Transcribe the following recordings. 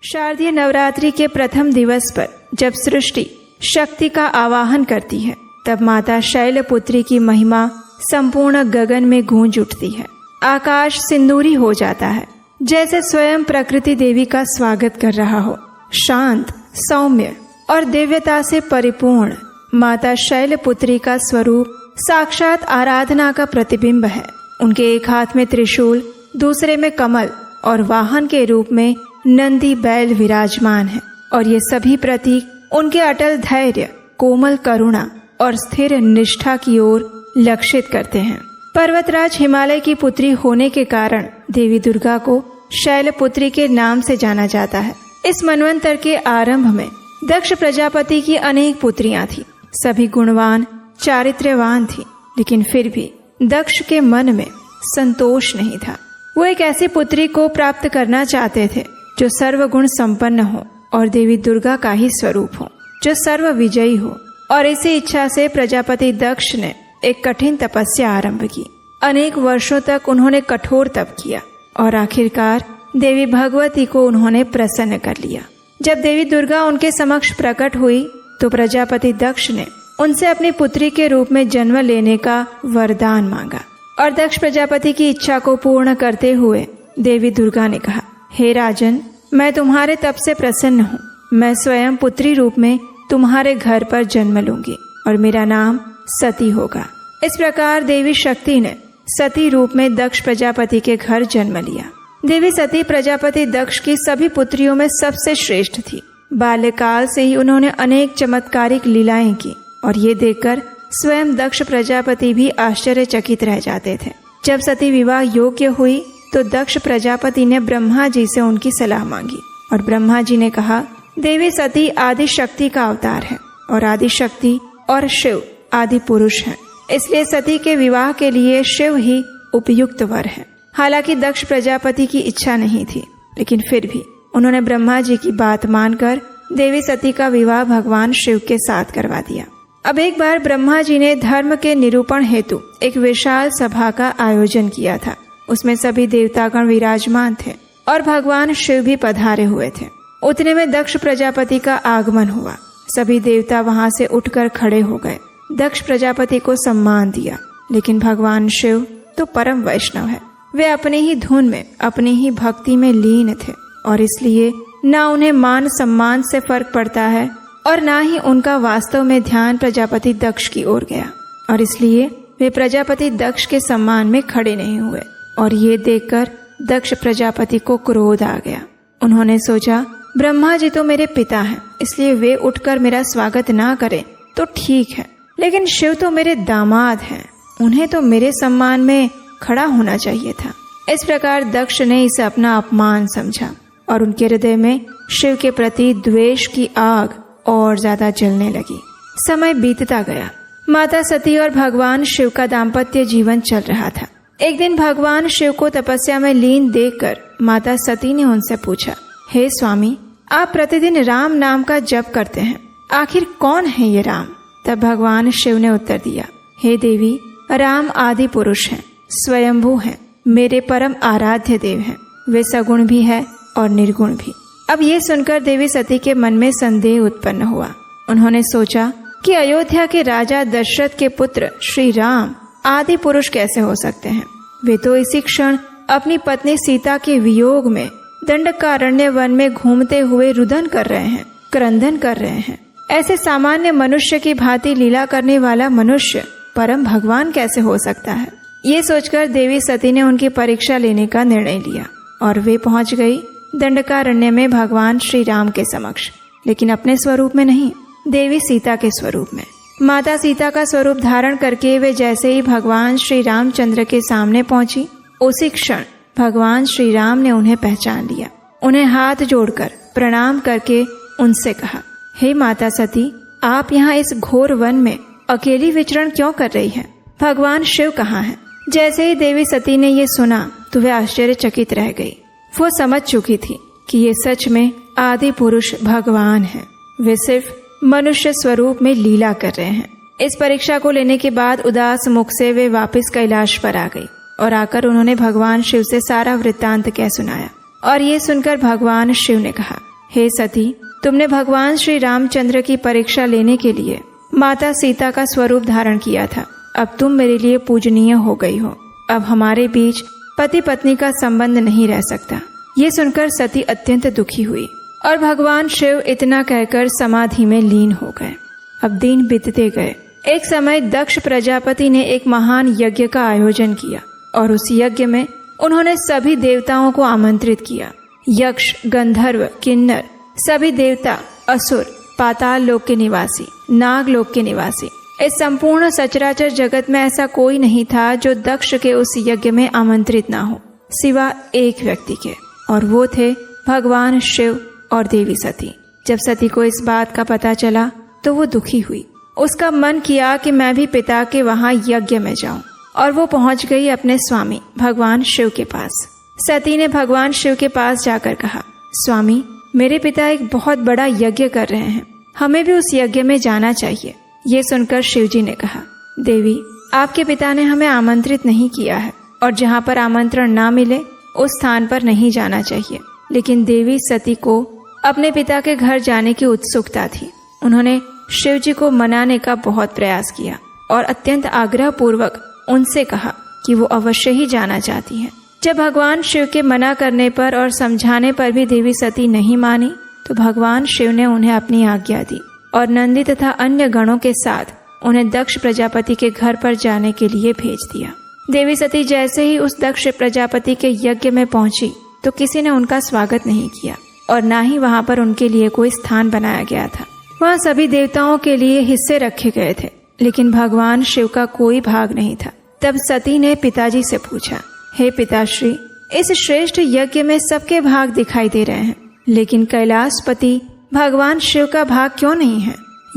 शारदीय नवरात्रि के प्रथम दिवस पर जब सृष्टि शक्ति का आवाहन करती है, तब माता शैलपुत्री की महिमा संपूर्ण गगन में गूंज उठती है। आकाश सिंदूरी हो जाता है, जैसे स्वयं प्रकृति देवी का स्वागत कर रहा हो। शांत, सौम्य और दिव्यता से परिपूर्ण माता शैलपुत्री का स्वरूप साक्षात आराधना का प्रतिबिंब है। उनके एक हाथ में त्रिशूल, दूसरे में कमल और वाहन के रूप में नंदी बैल विराजमान है। और ये सभी प्रतीक उनके अटल धैर्य, कोमल करुणा और स्थिर निष्ठा की ओर लक्षित करते हैं। पर्वतराज हिमालय की पुत्री होने के कारण देवी दुर्गा को शैलपुत्री के नाम से जाना जाता है। इस मनवंतर के आरंभ में दक्ष प्रजापति की अनेक पुत्रियां थी। सभी गुणवान, चारित्र्यवान थी, लेकिन फिर भी दक्ष के मन में संतोष नहीं था। वो एक ऐसी पुत्री को प्राप्त करना चाहते थे जो सर्वगुण संपन्न हो और देवी दुर्गा का ही स्वरूप हो, जो सर्व विजयी हो। और इसी इच्छा से प्रजापति दक्ष ने एक कठिन तपस्या आरंभ की। अनेक वर्षों तक उन्होंने कठोर तप किया और आखिरकार देवी भगवती को उन्होंने प्रसन्न कर लिया। जब देवी दुर्गा उनके समक्ष प्रकट हुई तो प्रजापति दक्ष ने उनसे अपनी पुत्री के रूप में जन्म लेने का वरदान मांगा। और दक्ष प्रजापति की इच्छा को पूर्ण करते हुए देवी दुर्गा ने कहा, हे राजन, मैं तुम्हारे तप से प्रसन्न हूँ। मैं स्वयं पुत्री रूप में तुम्हारे घर पर जन्म लूंगी और मेरा नाम सती होगा। इस प्रकार देवी शक्ति ने सती रूप में दक्ष प्रजापति के घर जन्म लिया। देवी सती प्रजापति दक्ष की सभी पुत्रियों में सबसे श्रेष्ठ थी। बाल्यकाल से ही उन्होंने अनेक चमत्कारिक लीलाएं की और ये देखकर स्वयं दक्ष प्रजापति भी आश्चर्यचकित रह जाते थे। जब सती विवाह योग्य हुई तो दक्ष प्रजापति ने ब्रह्मा जी से उनकी सलाह मांगी और ब्रह्मा जी ने कहा, देवी सती आदि शक्ति का अवतार है और आदि शक्ति और शिव आदि पुरुष हैं। इसलिए सती के विवाह के लिए शिव ही उपयुक्त वर है। हालांकि दक्ष प्रजापति की इच्छा नहीं थी, लेकिन फिर भी उन्होंने ब्रह्मा जी की बात मानकर देवी सती का विवाह भगवान शिव के साथ करवा दिया। अब एक बार ब्रह्मा जी ने धर्म के निरूपण हेतु एक विशाल सभा का आयोजन किया था। उसमें सभी देवतागण विराजमान थे और भगवान शिव भी पधारे हुए थे। उतने में दक्ष प्रजापति का आगमन हुआ। सभी देवता वहां से उठकर खड़े हो गए, दक्ष प्रजापति को सम्मान दिया। लेकिन भगवान शिव तो परम वैष्णव है। वे अपनी ही धुन में, अपनी ही भक्ति में लीन थे और इसलिए ना उन्हें मान सम्मान से फर्क पड़ता है और ना ही उनका वास्तव में ध्यान प्रजापति दक्ष की ओर गया। और इसलिए वे प्रजापति दक्ष के सम्मान में खड़े नहीं हुए। और ये देखकर दक्ष प्रजापति को क्रोध आ गया। उन्होंने सोचा, ब्रह्मा जी तो मेरे पिता हैं, इसलिए वे उठकर मेरा स्वागत ना करें तो ठीक है, लेकिन शिव तो मेरे दामाद हैं, उन्हें तो मेरे सम्मान में खड़ा होना चाहिए था। इस प्रकार दक्ष ने इसे अपना अपमान समझा और उनके हृदय में शिव के प्रति द्वेष की आग और ज्यादा जलने लगी। समय बीतता गया। माता सती और भगवान शिव का दाम्पत्य जीवन चल रहा था। एक दिन भगवान शिव को तपस्या में लीन देखकर माता सती ने उनसे पूछा, हे स्वामी, आप प्रतिदिन राम नाम का जप करते हैं, आखिर कौन है ये राम? तब भगवान शिव ने उत्तर दिया, हे देवी, राम आदि पुरुष हैं, स्वयंभू हैं, मेरे परम आराध्य देव हैं। वे सगुण भी है और निर्गुण भी। अब ये सुनकर देवी सती के मन में संदेह उत्पन्न हुआ। उन्होंने सोचा कि अयोध्या के राजा दशरथ के पुत्र श्री राम आदि पुरुष कैसे हो सकते हैं? वे तो इसी क्षण अपनी पत्नी सीता के वियोग में दंडकारण्य वन में घूमते हुए रुदन कर रहे हैं, क्रंदन कर रहे हैं। ऐसे सामान्य मनुष्य की भांति लीला करने वाला मनुष्य परम भगवान कैसे हो सकता है? ये सोचकर देवी सती ने उनकी परीक्षा लेने का निर्णय लिया और वे पहुंच गई दंडकारण्य में भगवान श्री राम के समक्ष, लेकिन अपने स्वरूप में नहीं, देवी सीता के स्वरूप में। माता सीता का स्वरूप धारण करके वे जैसे ही भगवान श्री रामचंद्र के सामने पहुंची, उसी क्षण भगवान श्री राम ने उन्हें पहचान लिया। उन्हें हाथ जोड़कर प्रणाम करके उनसे कहा, हे माता सती, आप यहाँ इस घोर वन में अकेली विचरण क्यों कर रही हैं? भगवान शिव कहाँ हैं? जैसे ही देवी सती ने ये सुना तो वे आश्चर्यचकित रह गई। वो समझ चुकी थी कि ये सच में आदि पुरुष भगवान हैं। वे सिर्फ मनुष्य स्वरूप में लीला कर रहे हैं। इस परीक्षा को लेने के बाद उदास मुख से वे वापस कैलाश पर आ गई और आकर उन्होंने भगवान शिव से सारा वृत्तांत कह सुनाया। और ये सुनकर भगवान शिव ने कहा, हे सती, तुमने भगवान श्री रामचंद्र की परीक्षा लेने के लिए माता सीता का स्वरूप धारण किया था। अब तुम मेरे लिए पूजनीय हो गई हो। अब हमारे बीच पति पत्नी का संबंध नहीं रह सकता। ये सुनकर सती अत्यंत दुखी हुई और भगवान शिव इतना कहकर समाधि में लीन हो गए। अब दिन बीतते गए। एक समय दक्ष प्रजापति ने एक महान यज्ञ का आयोजन किया और उस यज्ञ में उन्होंने सभी देवताओं को आमंत्रित किया। यक्ष, गंधर्व, किन्नर, सभी देवता, असुर, पाताल लोक के निवासी, नाग लोक के निवासी, इस संपूर्ण सचराचर जगत में ऐसा कोई नहीं था जो दक्ष के उस यज्ञ में आमंत्रित ना हो, सिवा एक व्यक्ति के, और वो थे भगवान शिव और देवी सती। जब सती को इस बात का पता चला तो वो दुखी हुई। उसका मन किया कि मैं भी पिता के वहां यज्ञ में जाऊं, और वो पहुंच गई अपने स्वामी भगवान शिव के पास। सती ने भगवान शिव के पास जाकर कहा, स्वामी, मेरे पिता एक बहुत बड़ा यज्ञ कर रहे हैं, हमें भी उस यज्ञ में जाना चाहिए। ये सुनकर शिवजी ने कहा, देवी, आपके पिता ने हमें आमंत्रित नहीं किया है, और जहाँ पर आमंत्रण ना मिले उस स्थान पर नहीं जाना चाहिए। लेकिन देवी सती को अपने पिता के घर जाने की उत्सुकता थी। उन्होंने शिवजी को मनाने का बहुत प्रयास किया और अत्यंत आग्रह पूर्वक उनसे कहा कि वो अवश्य ही जाना चाहती है। जब भगवान शिव के मना करने पर और समझाने पर भी देवी सती नहीं मानी तो भगवान शिव ने उन्हें अपनी आज्ञा दी और नंदी तथा अन्य गणों के साथ उन्हें दक्ष प्रजापति के घर पर जाने के लिए भेज दिया। देवी सती जैसे ही उस दक्ष प्रजापति के यज्ञ में पहुंची तो किसी ने उनका स्वागत नहीं किया और न ही वहां पर उनके लिए कोई स्थान बनाया गया था। वहां सभी देवताओं के लिए हिस्से रखे गए थे, लेकिन भगवान शिव का कोई भाग नहीं था। तब सती ने पिताजी से पूछा, हे पिताश्री, इस श्रेष्ठ यज्ञ में सबके भाग दिखाई दे रहे हैं, लेकिन कैलाशपति भगवान शिव का भाग क्यों नहीं है?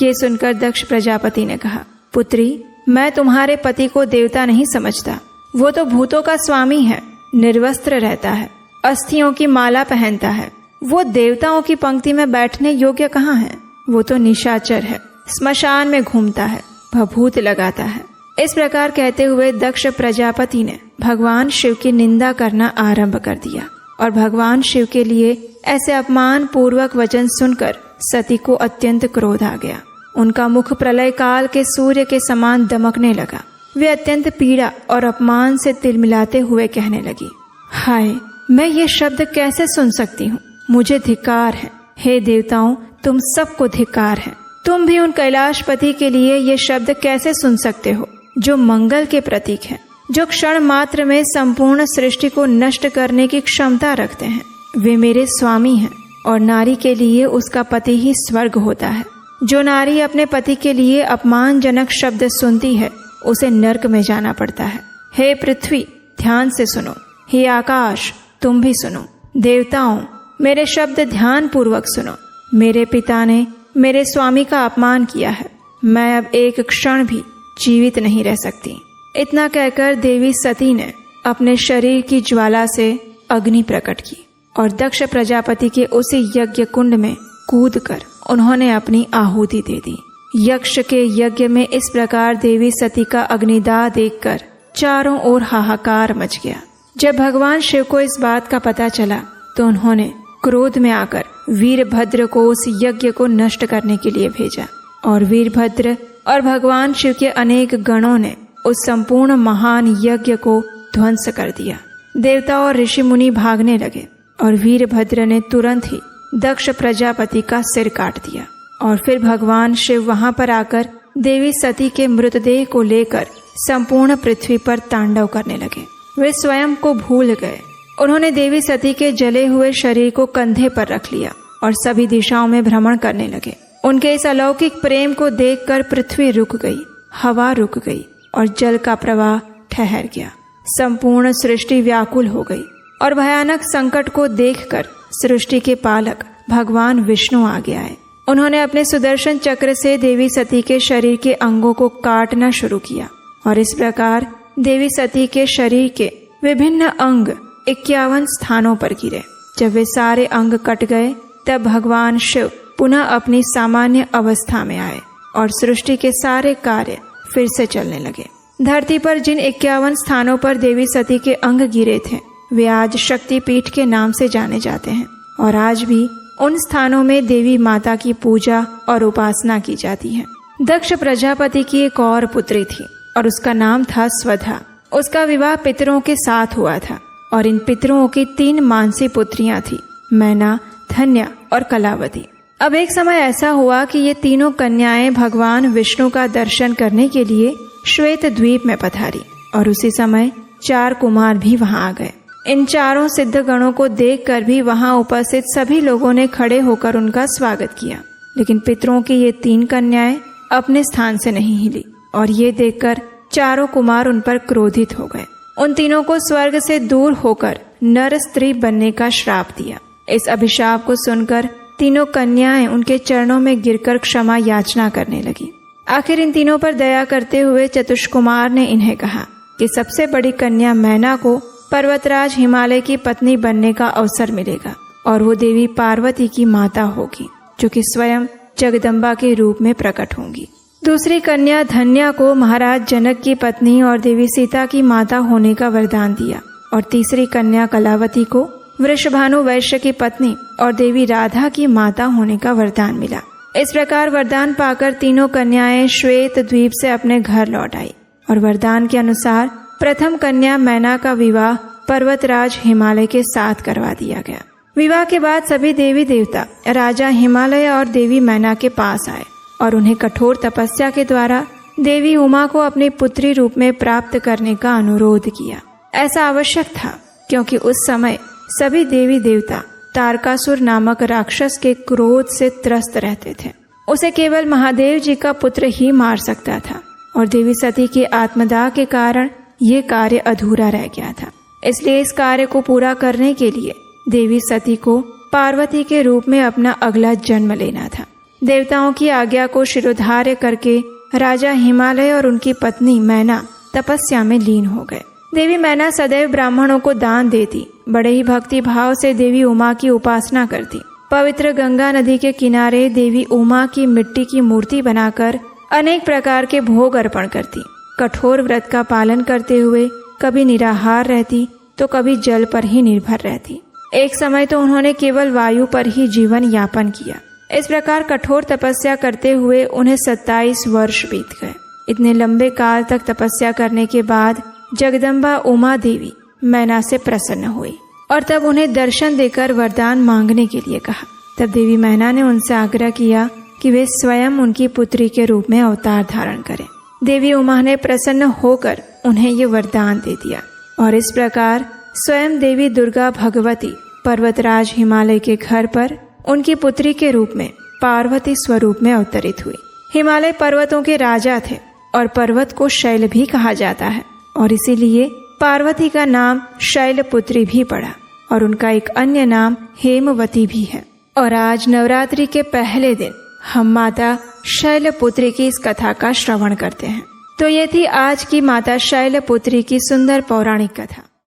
ये सुनकर दक्ष प्रजापति ने कहा, पुत्री, मैं तुम्हारे पति को देवता नहीं समझता। वो तो भूतों का स्वामी है, निर्वस्त्र रहता है, अस्थियों की माला पहनता है। वो देवताओं की पंक्ति में बैठने योग्य कहाँ है? वो तो निशाचर है, स्मशान में घूमता है, भभूत लगाता है। इस प्रकार कहते हुए दक्ष प्रजापति ने भगवान शिव की निंदा करना आरंभ कर दिया और भगवान शिव के लिए ऐसे अपमान पूर्वक वचन सुनकर सती को अत्यंत क्रोध आ गया। उनका मुख प्रलय काल के सूर्य के समान दमकने लगा। वे अत्यंत पीड़ा और अपमान से तिलमिलाते हुए कहने लगी, हाय, मैं ये शब्द कैसे सुन सकती हूँ? मुझे धिक्कार है। हे देवताओं, तुम सबको धिक्कार है। तुम भी उन कैलाशपति के लिए ये शब्द कैसे सुन सकते हो जो मंगल के प्रतीक है, जो क्षण मात्र में संपूर्ण सृष्टि को नष्ट करने की क्षमता रखते हैं। वे मेरे स्वामी हैं और नारी के लिए उसका पति ही स्वर्ग होता है। जो नारी अपने पति के लिए अपमानजनक शब्द सुनती है उसे नर्क में जाना पड़ता है। हे पृथ्वी, ध्यान से सुनो। हे आकाश, तुम भी सुनो। देवताओं, मेरे शब्द ध्यान पूर्वक सुनो। मेरे पिता ने मेरे स्वामी का अपमान किया है। मैं अब एक क्षण भी जीवित नहीं रह सकती। इतना कहकर देवी सती ने अपने शरीर की ज्वाला से अग्नि प्रकट की और दक्ष प्रजापति के उसी यज्ञ कुंड में कूदकर उन्होंने अपनी आहुति दे दी। यक्ष के यज्ञ में इस प्रकार देवी सती का अग्निदाह देखकर चारों ओर हाहाकार मच गया। जब भगवान शिव को इस बात का पता चला तो उन्होंने क्रोध में आकर वीरभद्र को उस यज्ञ को नष्ट करने के लिए भेजा और वीरभद्र और भगवान शिव के अनेक गणों ने उस संपूर्ण महान यज्ञ को ध्वंस कर दिया। देवता और ऋषि मुनि भागने लगे और वीरभद्र ने तुरंत ही दक्ष प्रजापति का सिर काट दिया और फिर भगवान शिव वहां पर आकर देवी सती के मृतदेह को लेकर संपूर्ण पृथ्वी पर तांडव करने लगे। वे स्वयं को भूल गए। उन्होंने देवी सती के जले हुए शरीर को कंधे पर रख लिया और सभी दिशाओं में भ्रमण करने लगे। उनके इस अलौकिक प्रेम को देखकर पृथ्वी रुक गई, हवा रुक गई और जल का प्रवाह ठहर गया। संपूर्ण सृष्टि व्याकुल हो गई और भयानक संकट को देखकर सृष्टि के पालक भगवान विष्णु आगे आए। उन्होंने अपने सुदर्शन चक्र से देवी सती के शरीर के अंगों को काटना शुरू किया और इस प्रकार देवी सती के शरीर के विभिन्न अंग 51 स्थानों पर गिरे। जब वे सारे अंग कट गए तब भगवान शिव पुनः अपनी सामान्य अवस्था में आए और सृष्टि के सारे कार्य फिर से चलने लगे। धरती पर जिन 51 स्थानों पर देवी सती के अंग गिरे थे वे आज शक्तिपीठ के नाम से जाने जाते हैं और आज भी उन स्थानों में देवी माता की पूजा और उपासना की जाती है। दक्ष प्रजापति की एक और पुत्री थी और उसका नाम था स्वधा। उसका विवाह पितरों के साथ हुआ था और इन पितरों की 3 मानसी पुत्रियां थी, मैना, धन्या और कलावती। अब एक समय ऐसा हुआ कि ये तीनों कन्याएं भगवान विष्णु का दर्शन करने के लिए श्वेत द्वीप में पधारी और उसी समय 4 कुमार भी वहां आ गए। इन चारों सिद्ध गणों को देखकर भी वहां उपस्थित सभी लोगों ने खड़े होकर उनका स्वागत किया, लेकिन पितरों की ये 3 कन्याएं अपने स्थान से नहीं हिली और ये देखकर चारों कुमार उन पर क्रोधित हो गए। उन तीनों को स्वर्ग से दूर होकर नर स्त्री बनने का श्राप दिया। इस अभिशाप को सुनकर तीनों कन्याएं उनके चरणों में गिरकर क्षमा याचना करने लगी। आखिर इन तीनों पर दया करते हुए चतुष्कुमार ने इन्हें कहा कि सबसे बड़ी कन्या मैना को पर्वतराज हिमालय की पत्नी बनने का अवसर मिलेगा और वो देवी पार्वती की माता होगी, जो कि स्वयं जगदम्बा के रूप में प्रकट होंगी। दूसरी कन्या धन्या को महाराज जनक की पत्नी और देवी सीता की माता होने का वरदान दिया और तीसरी कन्या कलावती को वृषभानु वैश्य की पत्नी और देवी राधा की माता होने का वरदान मिला। इस प्रकार वरदान पाकर तीनों कन्याएं श्वेत द्वीप से अपने घर लौट आई और वरदान के अनुसार प्रथम कन्या मैना का विवाह पर्वतराज हिमालय के साथ करवा दिया गया। विवाह के बाद सभी देवी देवता राजा हिमालय और देवी मैना के पास आए और उन्हें कठोर तपस्या के द्वारा देवी उमा को अपनी पुत्री रूप में प्राप्त करने का अनुरोध किया। ऐसा आवश्यक था क्योंकि उस समय सभी देवी देवता तारकासुर नामक राक्षस के क्रोध से त्रस्त रहते थे। उसे केवल महादेव जी का पुत्र ही मार सकता था और देवी सती के आत्मदाह के कारण ये कार्य अधूरा रह गया था। इसलिए इस कार्य को पूरा करने के लिए देवी सती को पार्वती के रूप में अपना अगला जन्म लेना था। देवताओं की आज्ञा को शिरोधार्य करके राजा हिमालय और उनकी पत्नी मैना तपस्या में लीन हो गए। देवी मैना सदैव ब्राह्मणों को दान देती, बड़े ही भक्ति भाव से देवी उमा की उपासना करती। पवित्र गंगा नदी के किनारे देवी उमा की मिट्टी की मूर्ति बनाकर अनेक प्रकार के भोग अर्पण करती। कठोर व्रत का पालन करते हुए कभी निराहार रहती तो कभी जल पर ही निर्भर रहती। एक समय तो उन्होंने केवल वायु पर ही जीवन यापन किया। इस प्रकार कठोर तपस्या करते हुए उन्हें 27 वर्ष बीत गए। इतने लंबे काल तक तपस्या करने के बाद जगदम्बा उमा देवी मैना से प्रसन्न हुई और तब उन्हें दर्शन देकर वरदान मांगने के लिए कहा। तब देवी मैना ने उनसे आग्रह किया कि वे स्वयं उनकी पुत्री के रूप में अवतार धारण करें। देवी उमा ने प्रसन्न होकर उन्हें ये वरदान दे दिया और इस प्रकार स्वयं देवी दुर्गा भगवती पर्वतराज हिमालय के घर पर उनकी पुत्री के रूप में पार्वती स्वरूप में अवतरित हुई। हिमालय पर्वतों के राजा थे और पर्वत को शैल भी कहा जाता है और इसीलिए पार्वती का नाम शैलपुत्री भी पड़ा और उनका एक अन्य नाम हेमवती भी है। और आज नवरात्रि के पहले दिन हम माता शैलपुत्री की इस कथा का श्रवण करते हैं। तो ये थी आज की माता शैलपुत्री की सुंदर पौराणिक कथा।